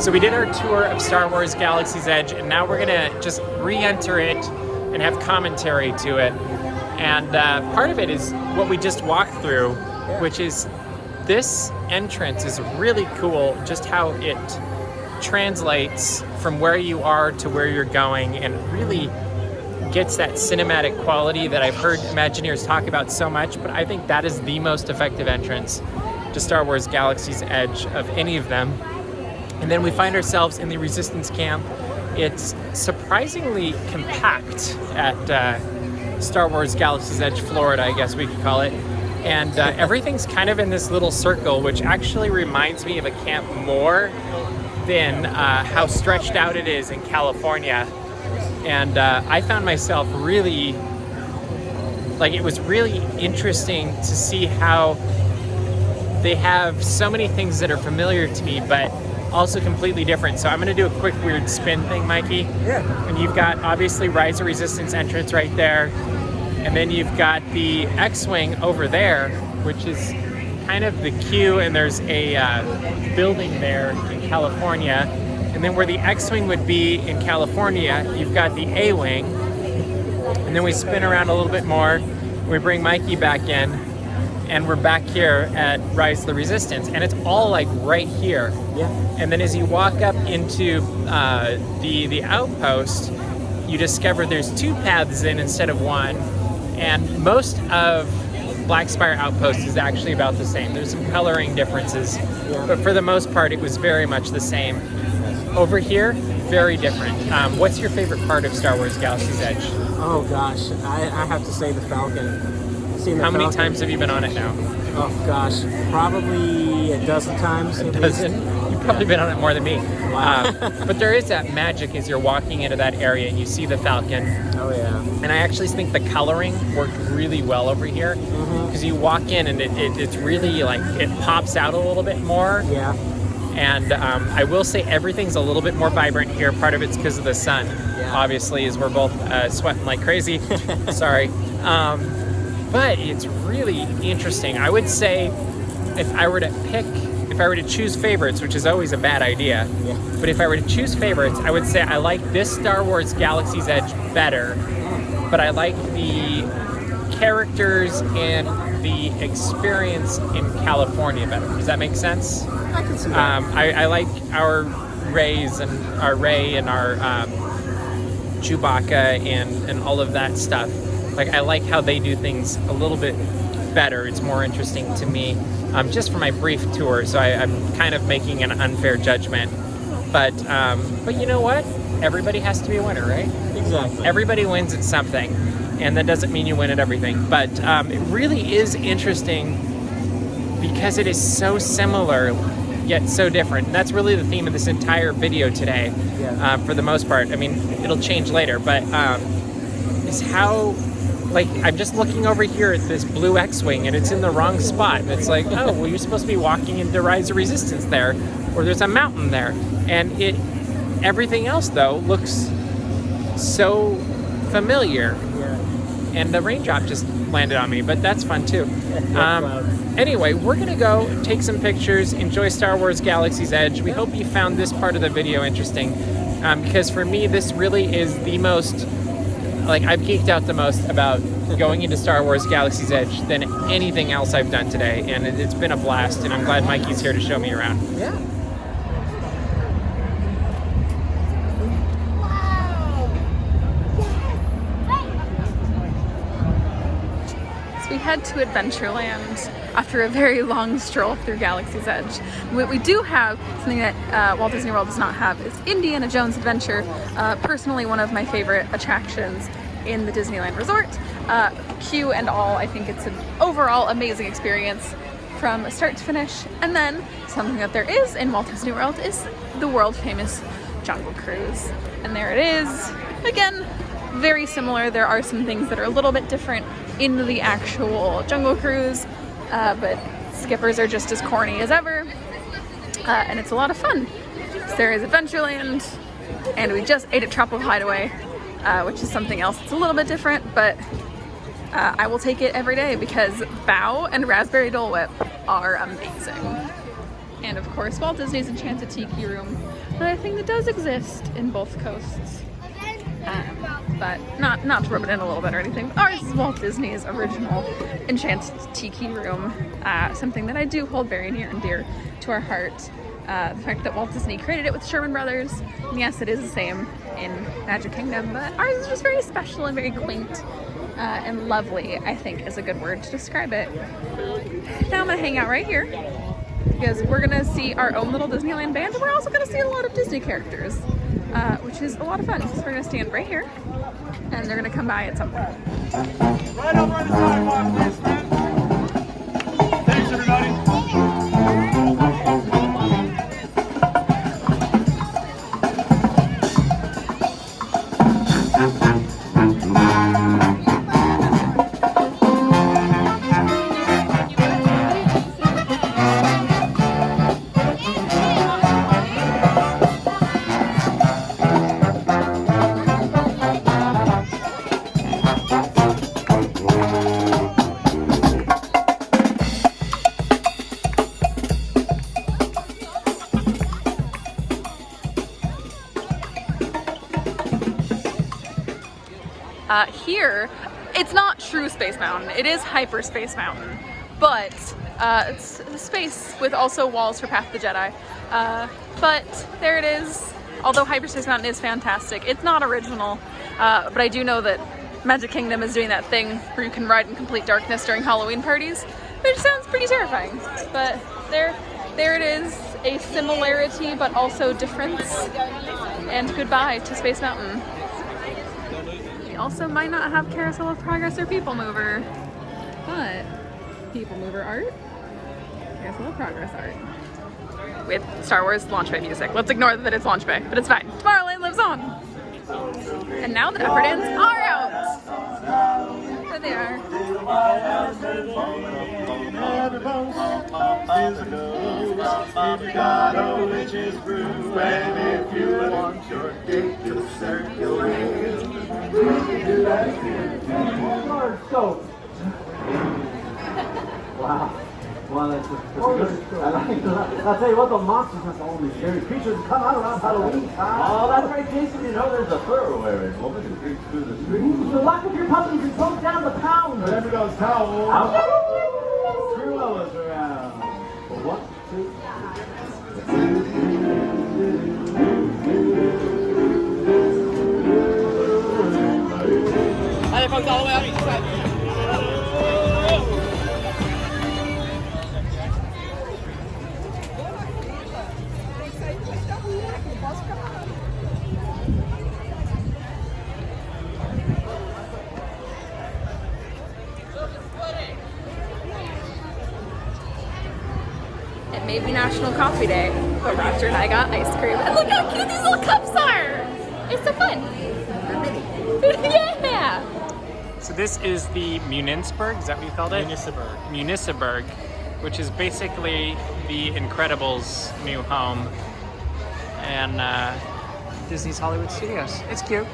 So we did our tour of Star Wars Galaxy's Edge, and now we're gonna just re-enter it and have commentary to it. And part of it is what we just walked through, which is this entrance is really cool, just how it translates from where you are to where you're going, and really gets that cinematic quality that I've heard Imagineers talk about so much, but I think that is the most effective entrance to Star Wars Galaxy's Edge of any of them. And then we find ourselves in the Resistance camp. It's surprisingly compact at Star Wars Galaxy's Edge, Florida, I guess we could call it. And everything's kind of in this little circle, which actually reminds me of a camp more than how stretched out it is in California. And I found myself really, like, it was really interesting to see how they have so many things that are familiar to me, but also completely different. So I'm gonna do a quick weird spin thing, Mikey. Yeah. And you've got obviously Rise of Resistance entrance right there. And then you've got the X-Wing over there, which is kind of the queue, and there's a building there in California. And then where the X-Wing would be in California, you've got the A-Wing. And then we spin around a little bit more, we bring Mikey back in, and we're back here at Rise of the Resistance, and it's all like right here. Yeah. And then as you walk up into the outpost, you discover there's 2 paths in instead of 1, and most of Black Spire Outpost is actually about the same. There's some coloring differences, but for the most part, it was very much the same. Over here, very different. What's your favorite part of Star Wars Galaxy's Edge? Oh gosh, I have to say the Falcon. How many times have you been on it now? Oh gosh, probably a dozen times. A dozen? You've probably been on it more than me. Wow. But there is that magic as you're walking into that area and you see the Falcon. Oh yeah. And I actually think the coloring worked really well over here, because you walk in and it's really like, it pops out a little bit more. Yeah. And I will say everything's a little bit more vibrant here. Part of it's because of the sun, obviously, as we're both sweating like crazy. Sorry. But it's really interesting. I would say if I were to choose favorites, which is always a bad idea, but if I were to choose favorites, I would say I like this Star Wars Galaxy's Edge better, but I like the characters and the experience in California better. Does that make sense? I can see that. I like our Rey and our Chewbacca and all of that stuff. Like, I like how they do things a little bit better. It's more interesting to me, just for my brief tour. So I'm kind of making an unfair judgment. But you know what? Everybody has to be a winner, right? Exactly. Everybody wins at something, and that doesn't mean you win at everything. But it really is interesting because it is so similar yet so different. And that's really the theme of this entire video today, for the most part. I mean, it'll change later, but is how, like, I'm just looking over here at this blue X-Wing and it's in the wrong spot. And it's like, oh, well, you're supposed to be walking into Rise of Resistance there, or there's a mountain there. And everything else, though, looks so familiar. And the raindrop just landed on me, but that's fun too. Anyway, we're gonna go take some pictures, enjoy Star Wars Galaxy's Edge. We hope you found this part of the video interesting, because for me, this really is the most, like, I've geeked out the most about going into Star Wars Galaxy's Edge than anything else I've done today, and it's been a blast, and I'm glad Mikey's here to show me around. Yeah. We head to Adventureland after a very long stroll through Galaxy's Edge. What we do have, something that Walt Disney World does not have, is Indiana Jones Adventure. Personally, one of my favorite attractions in the Disneyland Resort. Queue and all, I think it's an overall amazing experience from start to finish. And then something that there is in Walt Disney World is the world famous Jungle Cruise. And there it is. Again, very similar. There are some things that are a little bit different in the actual Jungle Cruise, but skippers are just as corny as ever, and it's a lot of fun. So there is Adventureland, and we just ate at Tropical Hideaway, which is something else that's a little bit different, but I will take it every day because Bao and Raspberry Dole Whip are amazing. And of course, Walt Disney's Enchanted Tiki Room, that I think that does exist in both coasts. But not to rub it in a little bit or anything. Ours is Walt Disney's original Enchanted Tiki Room, something that I do hold very near and dear to our heart. The fact that Walt Disney created it with Sherman Brothers, and yes, it is the same in Magic Kingdom, but ours is just very special and very quaint and lovely, I think is a good word to describe it. Now I'm gonna hang out right here because we're gonna see our own little Disneyland band, and we're also gonna see a lot of Disney characters, which is a lot of fun. So we're gonna stand right here, and they're gonna come by at some point. Right over on the sidewalk, please, friend. Thanks, everybody. Here, it's not true Space Mountain, it is Hyperspace Mountain, but it's a space with also walls for Path of the Jedi. But there it is. Although Hyperspace Mountain is fantastic, it's not original, but I do know that Magic Kingdom is doing that thing where you can ride in complete darkness during Halloween parties, which sounds pretty terrifying. But there it is, a similarity but also difference, and goodbye to Space Mountain. We also might not have Carousel of Progress or PeopleMover, but PeopleMover art, Carousel of Progress art. With Star Wars Launch Bay music. Let's ignore that it's Launch Bay, but it's fine. Tomorrowland lives on! And now the Dapper Dans are out! There they are. Wow. Well, that's I like that. I'll tell you what, the monsters are only scary creatures that come out around Halloween time. Oh, that's right, Jason. You know there's a fur-wearing woman who creeps through the streets. So lock up your puppies and poke down the pound. Remember those towels? Cruella's around. Well, 1, 2, 3. Other folks all the way up each side. It may be National Coffee Day, but Roger and I got ice cream. And look how cute these little cups are! It's so fun! Yeah! So this is the Muninsburg, is that what you called it? Municiburg, which is basically the Incredibles' new home and Disney's Hollywood Studios. It's cute.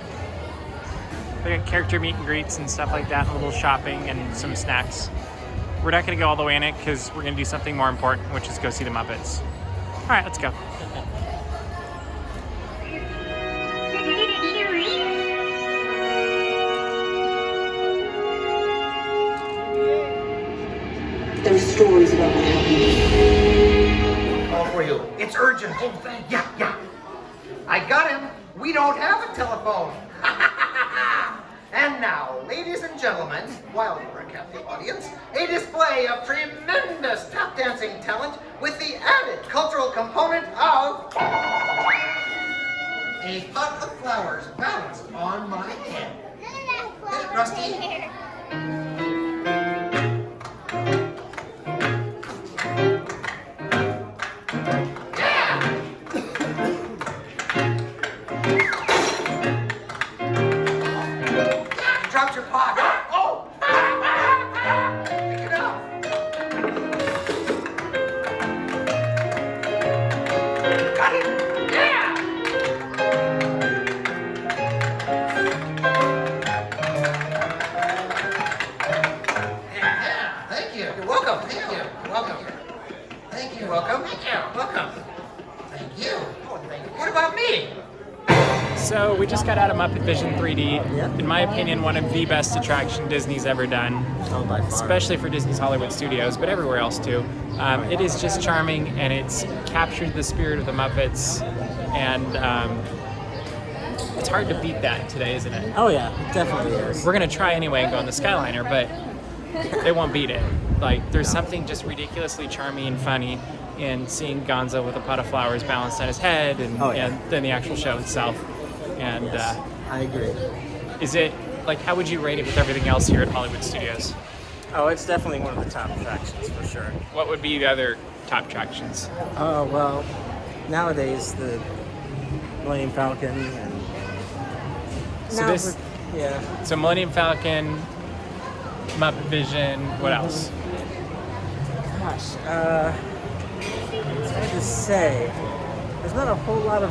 They got character meet and greets and stuff like that, a little shopping and some snacks. We're not going to go all the way in it because we're going to do something more important, which is go see the Muppets. All right, let's go. There's stories about what happened. Call for you. It's urgent. Oh, thank you. Yeah. I got him. We don't have a telephone. And now, ladies and gentlemen, while we're a captive audience, a display of tremendous tap dancing talent with the added cultural component of a pot of flowers balanced on my head. Get it, Rusty? Welcome. Thank you. So we just got out of Muppet Vision 3D. Yeah. In my opinion, one of the best attraction Disney's ever done, Oh, by far. especially for Disney's Hollywood Studios, but everywhere else too. It is just charming, and it's captured the spirit of the Muppets, and it's hard to beat that today, isn't it? Oh yeah, it definitely is. We're gonna try anyway and go on the Skyliner, but they won't beat it. Like, there's something just ridiculously charming and funny in seeing Gonzo with a pot of flowers balanced on his head, and, Oh, yeah. and then the actual show itself. And I agree. is it, like, how would you rate it with everything else here at Hollywood Studios? Oh, it's definitely one of the top attractions for sure. What would be the other top attractions? Oh well, nowadays the Millennium Falcon and So now this- we're- yeah. So Millennium Falcon, Muppet Vision, what else? Gosh, it's hard to say. There's not a whole lot of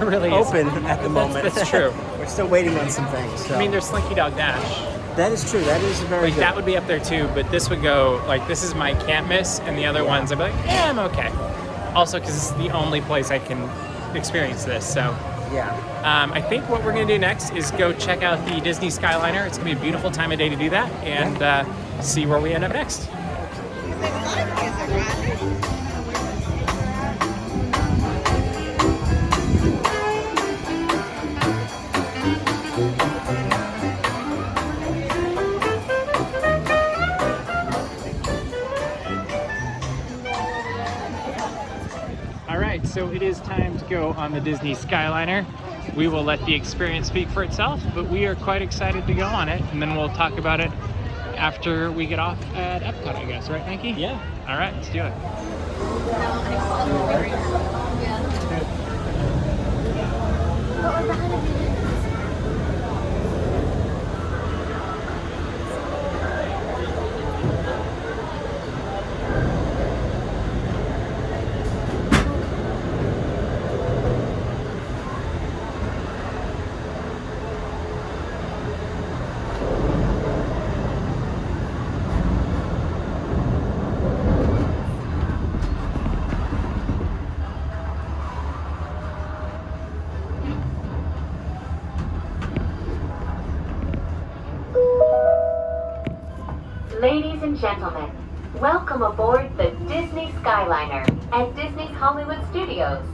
It really is. open at the moment. That's true. We're still waiting on some things. So. I mean, there's Slinky Dog Dash. that is true. That is very Like, good. that would be up there too, but this would go, like, this is my can't miss, and the other ones I'd be like, yeah, I'm okay. Also, because it's the only place I can experience this, so. Yeah. I think what we're going to do next is go check out the Disney Skyliner. It's going to be a beautiful time of day to do that, and see where we end up next. All right, so it is time to go on the Disney Skyliner. We will let the experience speak for itself, but we are quite excited to go on it, and then we'll talk about it after we get off at Epcot, I guess, right, Mikey? Yeah. All right, let's do it. Ladies and gentlemen, welcome aboard the Disney Skyliner at Disney's Hollywood Studios.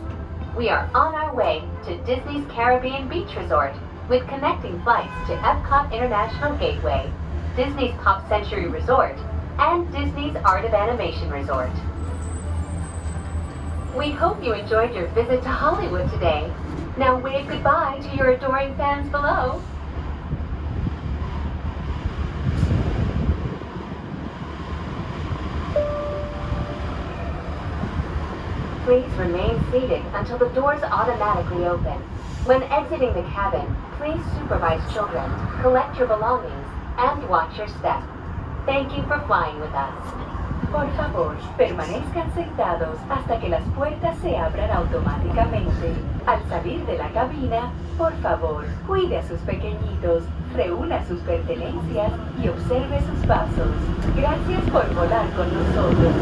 We are on our way to Disney's Caribbean Beach Resort with connecting flights to Epcot International Gateway, Disney's Pop Century Resort, and Disney's Art of Animation Resort. We hope you enjoyed your visit to Hollywood today. Now wave goodbye to your adoring fans below. Please remain seated until the doors automatically open. When exiting the cabin, please supervise children, collect your belongings, and watch your step. Thank you for flying with us. Por favor, permanezcan sentados hasta que las puertas se abran automáticamente. Al salir de la cabina, por favor, cuide a sus pequeñitos, reúna sus pertenencias y observe sus pasos. Gracias por volar con nosotros.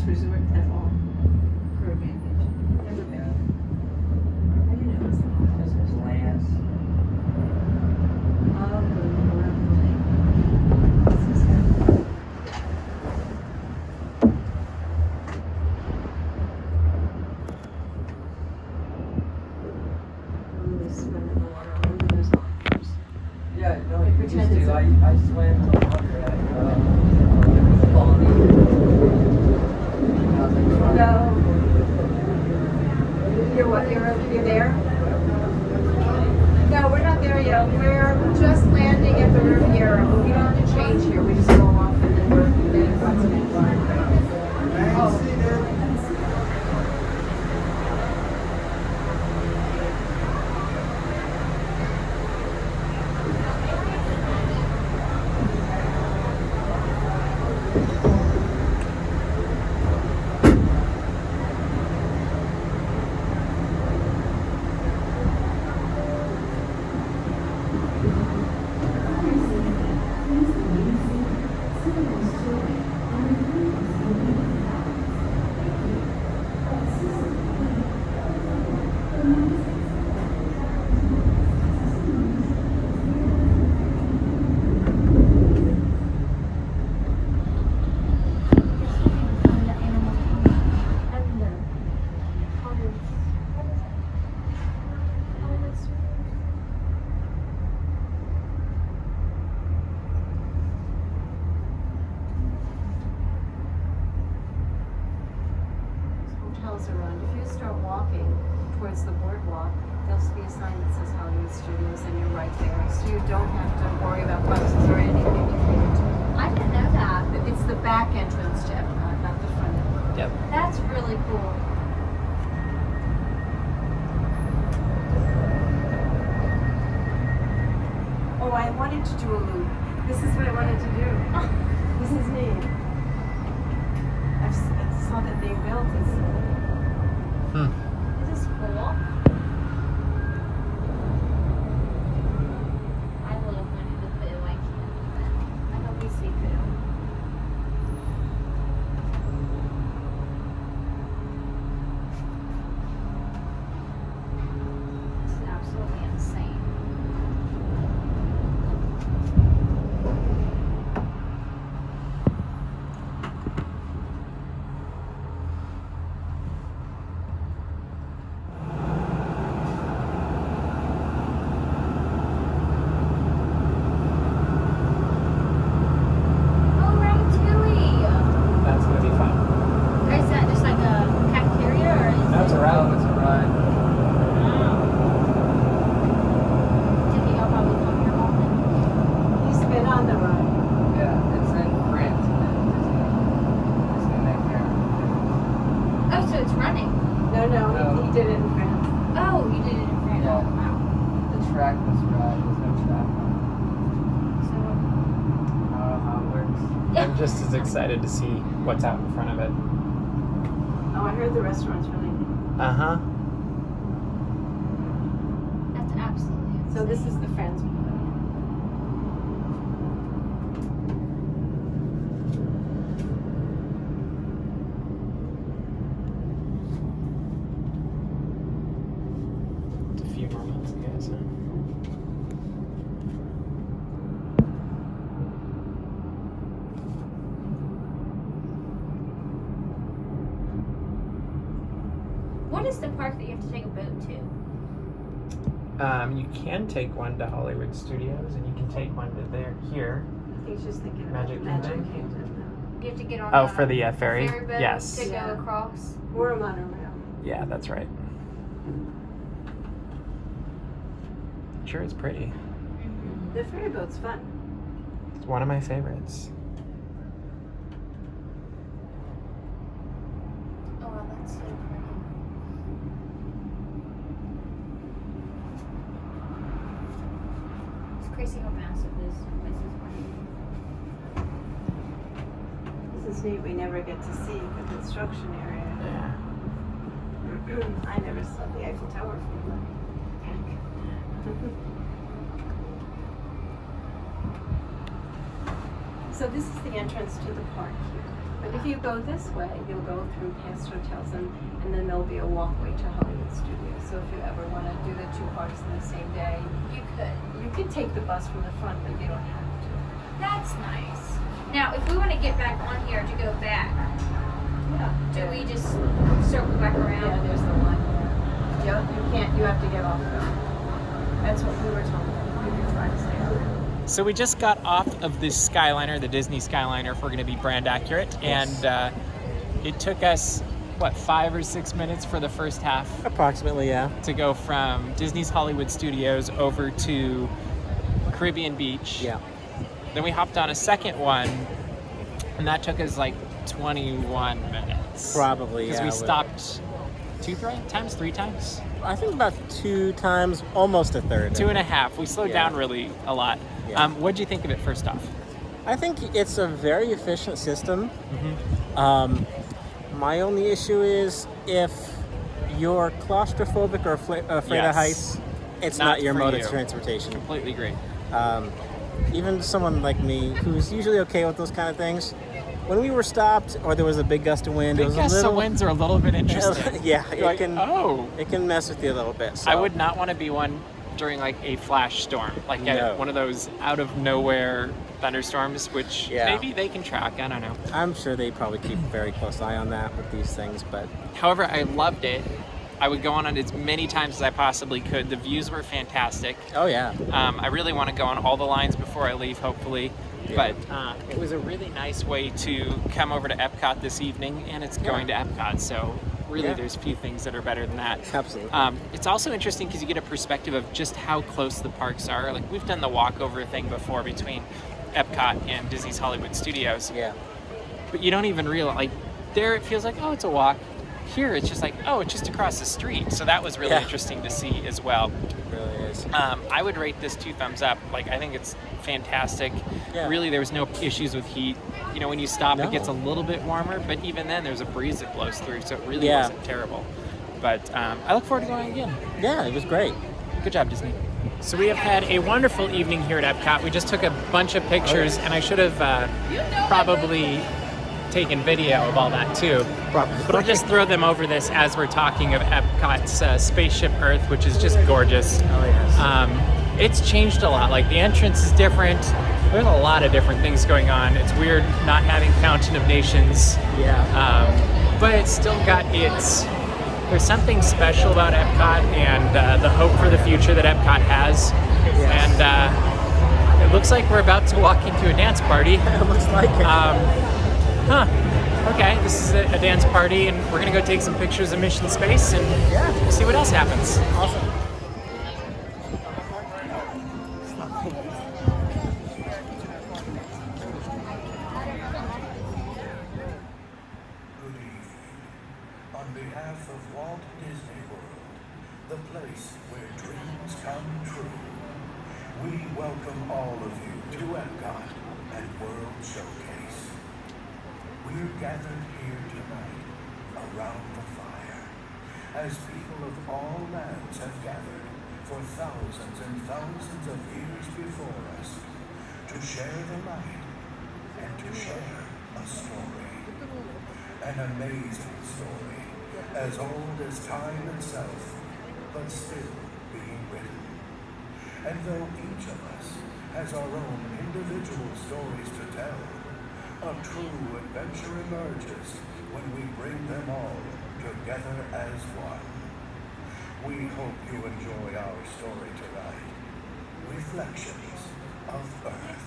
resort at all. Caribbean Beach. Never been. I didn't know it was Land. all good around the lake. This is really swim in the water. Remember those offers? Yeah, no, They you pretend used it's to. a- I swam to water at Colony. No. You're what? You're there? No, we're not there yet. We're just landing at the Riviera. We don't have to change here. We just go off and then we're there. Oh. Hotels around. If you start walking towards the boardwalk, there'll be a sign that says Hollywood Studios, and you're right there. So you don't have to worry about buses or anything. I didn't know that. It's the back entrance to Epcot, not the front end. Yep. That's really cool. Oh, I wanted to do a loop. This is what I wanted to do. This is neat. I saw that they built this. This is cool. I love Winnie the Pooh. I can't even. I hope we see Pooh. This is absolutely insane. Oh, Ratatouille! That's gonna be fun. Is that just like a cafeteria or is That's it? a ride. It's a ride. Did y'all probably come here often? He's been on the ride. Yeah, it's in France. Disneyland there. Oh, so it's running. No, No. he did it in France. Oh, you did it in France. Yeah. Oh, wow. The trackless ride. There's no track on So, it. I don't know how it works. I'm just as excited to see what's out in front of it. Oh, I heard the restaurant's really neat. Uh-huh. that's absolutely insane. So this is the Friends Pavilion. It's a few more months, I guess. Huh? What is the park that you have to take a boat to? You can take one to Hollywood Studios, and you can take one to here. He's just thinking about Magic the Magic Kingdom? Kingdom. You have to get on Oh, a for the ferry? boat Yes. to Yeah. go across. Or a monorail. Yeah, that's right. Sure, it's pretty. The ferry boat's fun. It's one of my favorites. Oh, that's so pretty. It's crazy how massive this place is. This is neat. We never get to see the construction area. Yeah. I never saw the Eiffel Tower from the deck. So this is the entrance to the park here. But if you go this way, you'll go through past hotels, and then there'll be a walkway to Hollywood Studios. So if you ever want to do the two parks in the same day, You could. you could take the bus from the front, but you don't have to. That's nice. Now, if we want to get back on here to go back, do we just circle back around? Yeah, there's the line there. You can't, you have to get off though. That's what we were told. You can try to stay on. So we just got off of this Skyliner, the Disney Skyliner, if we're going to be brand accurate, and it took us, what, 5 or 6 minutes for the first half? Approximately, yeah. To go from Disney's Hollywood Studios over to Caribbean Beach. Yeah. Then we hopped on a second one, and that took us like 21 minutes. Probably, yeah. Because we stopped 3 times? I think about 2 times, almost a third. 2.5. We slowed Yeah. down really a lot. Yeah. What'd you think of it first off? I think it's a very efficient system. My only issue is if you're claustrophobic or afraid of Yes. heights, it's not your for mode you. of transportation. Completely agree. Even someone like me, who's usually okay with those kind of things, when we were stopped or there was a big gust of wind, it was a Gusts little. of winds are a little bit interesting. Yeah, You're like, oh. it can mess with you a little bit. So. I would not want to be one during like a flash storm, like No. one of those out of nowhere thunderstorms, which Yeah. maybe they can track. I don't know. I'm sure they probably keep a very close eye on that with these things, but However, I loved it. I would go on it as many times as I possibly could. The views were fantastic. oh yeah. I really want to go on all the lines before I leave, hopefully. Yeah. But it was a really nice way to come over to Epcot this evening, and it's going to Epcot, so really Yeah. there's few things that are better than that. Absolutely. It's also interesting because you get a perspective of just how close the parks are. Like, we've done the walkover thing before between Epcot and Disney's Hollywood Studios, Yeah. but you don't even realize, like, there it feels like, oh, it's a walk. Here it's just like, oh, it's just across the street. So that was really Yeah. interesting to see as well. It really is. I would rate this 2 thumbs up. Like, I think it's fantastic. Yeah. Really, there was no issues with heat. You know, when you stop, No. it gets a little bit warmer, but even then, there's a breeze that blows through, so it really Yeah. wasn't terrible. But I look forward to going again. Yeah, it was great. Good job, Disney. So we have had a wonderful evening here at Epcot. We just took a bunch of pictures, and I should have probably taken video of all that too. Probably. But I'll just throw them over this as we're talking of Epcot's Spaceship Earth, which is just gorgeous. Oh yes. It's changed a lot. Like, the entrance is different. There's a lot of different things going on. It's weird not having Fountain of Nations. Yeah. But it's still got its... There's something special about Epcot and the hope for the future that Epcot has. Yes. And it looks like we're about to walk into a dance party. It looks like it. Okay, this is a dance party, and we're gonna go take some pictures of Mission Space and see what else happens. Awesome. Good evening. On behalf of Walt Disney World, the place where dreams come true, we welcome all of you to Epcot and World Showcase. We're gathered here tonight around the fire, as people of all lands have gathered for thousands and thousands of years before us to share the light and to share a story. An amazing story, as old as time itself, but still being written. And though each of us has our own individual stories to tell, a true adventure emerges when we bring them all together as one. We hope you enjoy our story tonight, Reflections of Earth.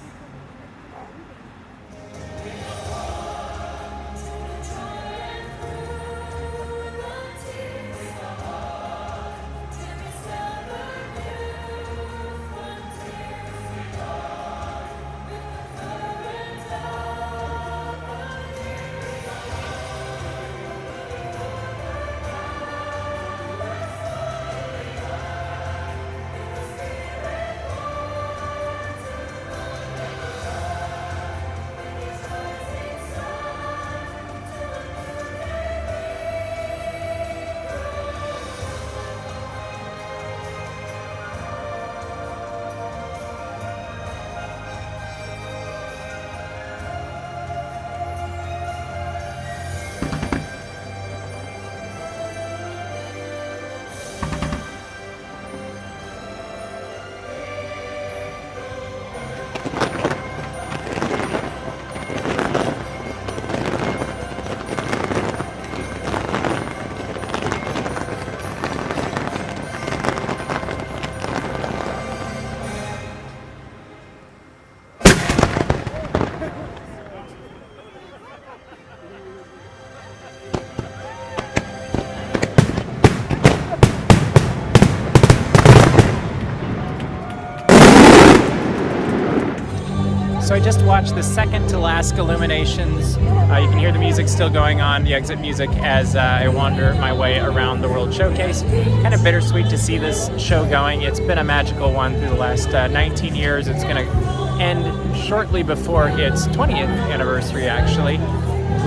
So I just watched the second to last Illuminations. You can hear the music still going on, the exit music, as I wander my way around the World Showcase. Kind of bittersweet to see this show going. It's been a magical one through the last 19 years. It's going to end shortly before its 20th anniversary, actually,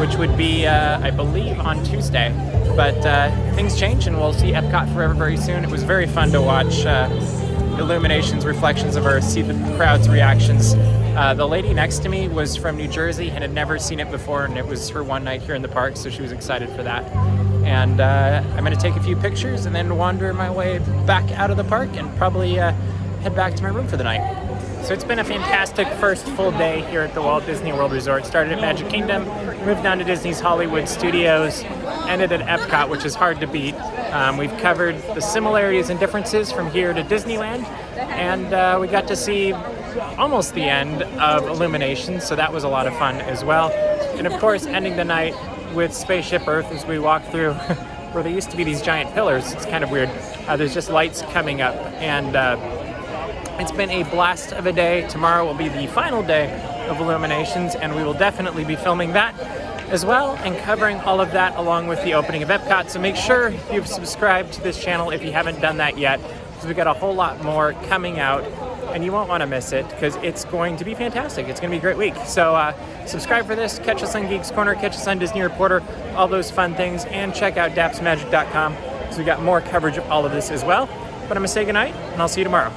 which would be, I believe, on Tuesday. But things change, and we'll see Epcot forever very soon. It was very fun to watch Illuminations, Reflections of Earth, see the crowd's reactions. The lady next to me was from New Jersey and had never seen it before, and it was her one night here in the park, so she was excited for that. And I'm going to take a few pictures and then wander my way back out of the park and probably head back to my room for the night. So it's been a fantastic first full day here at the Walt Disney World Resort. Started at Magic Kingdom, moved down to Disney's Hollywood Studios, ended at Epcot, which is hard to beat. We've covered the similarities and differences from here to Disneyland, and we got to see almost the end of Illuminations, so that was a lot of fun as well. And of course, ending the night with Spaceship Earth as we walk through where there used to be these giant pillars. It's kind of weird. There's just lights coming up, and it's been a blast of a day. Tomorrow will be the final day of Illuminations, and we will definitely be filming that as well and covering all of that along with the opening of Epcot. So make sure you've subscribed to this channel if you haven't done that yet, because we've got a whole lot more coming out, and you won't want to miss it because it's going to be fantastic. It's going to be a great week. So subscribe for this, catch us on Geeks Corner, catch us on Disney Reporter, all those fun things, and check out dapsmagic.com because we got more coverage of all of this as well. But I'm going to say goodnight, and I'll see you tomorrow.